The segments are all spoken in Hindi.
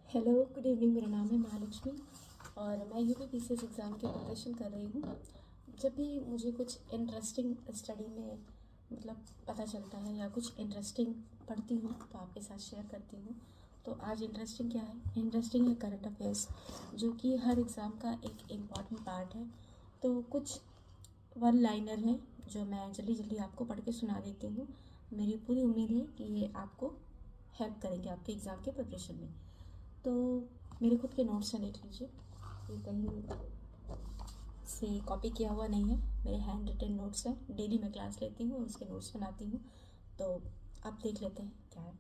Hello, good evening. मेरा नाम है महालक्ष्मी और मैं यूपीपीसीएस एग्ज़ाम की प्रिपरेशन कर रही हूँ। जब भी मुझे कुछ इंटरेस्टिंग स्टडी में पता चलता है या कुछ इंटरेस्टिंग पढ़ती हूँ तो आपके साथ शेयर करती हूँ। तो आज इंटरेस्टिंग क्या है? इंटरेस्टिंग है करंट अफेयर्स, जो कि हर एग्ज़ाम का एक इम्पॉर्टेंट पार्ट है। तो कुछ वन लाइनर हैं जो मैं जल्दी जल्दी आपको पढ़ के सुना देती हूँ। मेरी पूरी उम्मीद है कि ये आपको हेल्प करेंगे आपके एग्ज़ाम के प्रिपरेशन में। तो मेरे खुद के नोट्स हैं, देख लीजिए। ये कहीं से कॉपी किया हुआ नहीं है, मेरे हैंड रिटन नोट्स हैं। डेली मैं क्लास लेती हूँ, उसके नोट्स बनाती हूँ। तो आप देख लेते हैं क्या है।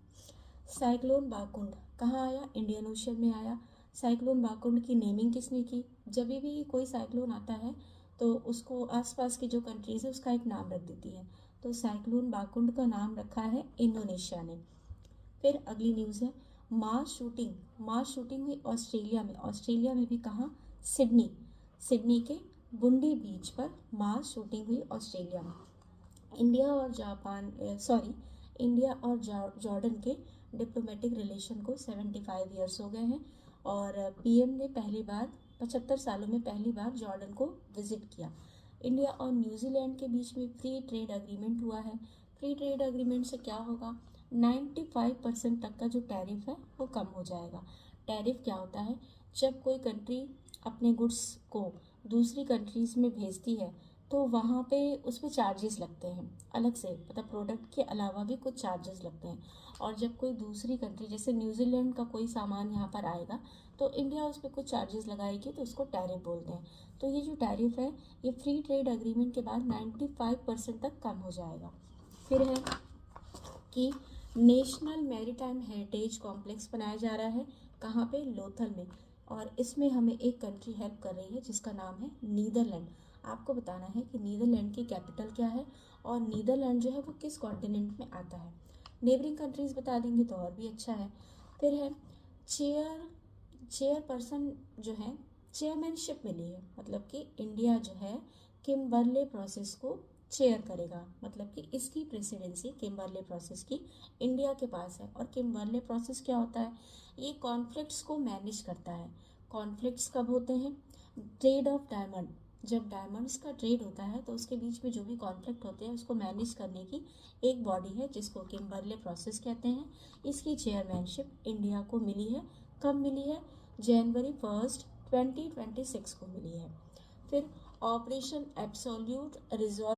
साइक्लोन बाकुंड कहाँ आया? इंडियन ओशन में आया। साइक्लोन बाकुंड की नेमिंग किसने की? जब भी कोई साइक्लोन आता है तो उसको आसपास की जो कंट्रीज़ है उसका एक नाम रख देती है। तो साइक्लोन बाकुंड का नाम रखा है इंडोनेशिया ने। फिर अगली न्यूज़ है मास शूटिंग हुई ऑस्ट्रेलिया में भी कहाँ? सिडनी। सिडनी के बुंडी बीच पर मास शूटिंग हुई ऑस्ट्रेलिया में। इंडिया और जॉर्डन के डिप्लोमेटिक रिलेशन को 75 ईयर्स हो गए हैं और पीएम ने 75 सालों में पहली बार जॉर्डन को विजिट किया। इंडिया और न्यूजीलैंड के बीच में फ्री ट्रेड अग्रीमेंट हुआ है। फ्री ट्रेड अग्रीमेंट से क्या होगा? 95% तक का जो टैरिफ है वो कम हो जाएगा। टैरिफ क्या होता है? जब कोई कंट्री अपने गुड्स को दूसरी कंट्रीज़ में भेजती है तो वहाँ पे उस पर चार्जेस लगते हैं अलग से, प्रोडक्ट के अलावा भी कुछ चार्जेस लगते हैं। और जब कोई दूसरी कंट्री जैसे न्यूजीलैंड का कोई सामान यहाँ पर आएगा तो इंडिया उस पर कुछ चार्जेस लगाएगी, तो उसको टैरिफ बोलते हैं। तो ये जो टैरिफ है ये फ्री ट्रेड अग्रीमेंट के बाद 95% तक कम हो जाएगा। फिर है कि नेशनल मैरीटाइम हेरिटेज कॉम्प्लेक्स बनाया जा रहा है। कहाँ पे? लोथल में। और इसमें हमें एक कंट्री हेल्प कर रही है जिसका नाम है नीदरलैंड। आपको बताना है कि नीदरलैंड की कैपिटल क्या है और नीदरलैंड जो है वो किस कॉन्टिनेंट में आता है। नेबरिंग कंट्रीज बता देंगे तो और भी अच्छा है। फिर है चेयरपर्सन जो है, चेयरमैनशिप मिली है। कि इंडिया जो है किम्बरले प्रोसेस को चेयर करेगा। कि इसकी प्रेसिडेंसी किम्बरले प्रोसेस की इंडिया के पास है। और किम्बरले प्रोसेस क्या होता है? ये कॉन्फ्लिक्ट्स को मैनेज करता है। कॉन्फ्लिक्ट्स कब होते हैं? ट्रेड ऑफ डायमंड, जब डायमंड्स का ट्रेड होता है तो उसके बीच में जो भी कॉन्फ्लिक्ट होते हैं उसको मैनेज करने की एक बॉडी है जिसको किम्बरले प्रोसेस कहते हैं। इसकी चेयरमैनशिप इंडिया को मिली है। कब मिली है? जनवरी 1 2026 को मिली है। फिर ऑपरेशन एब्सोल्यूट रिजॉल्व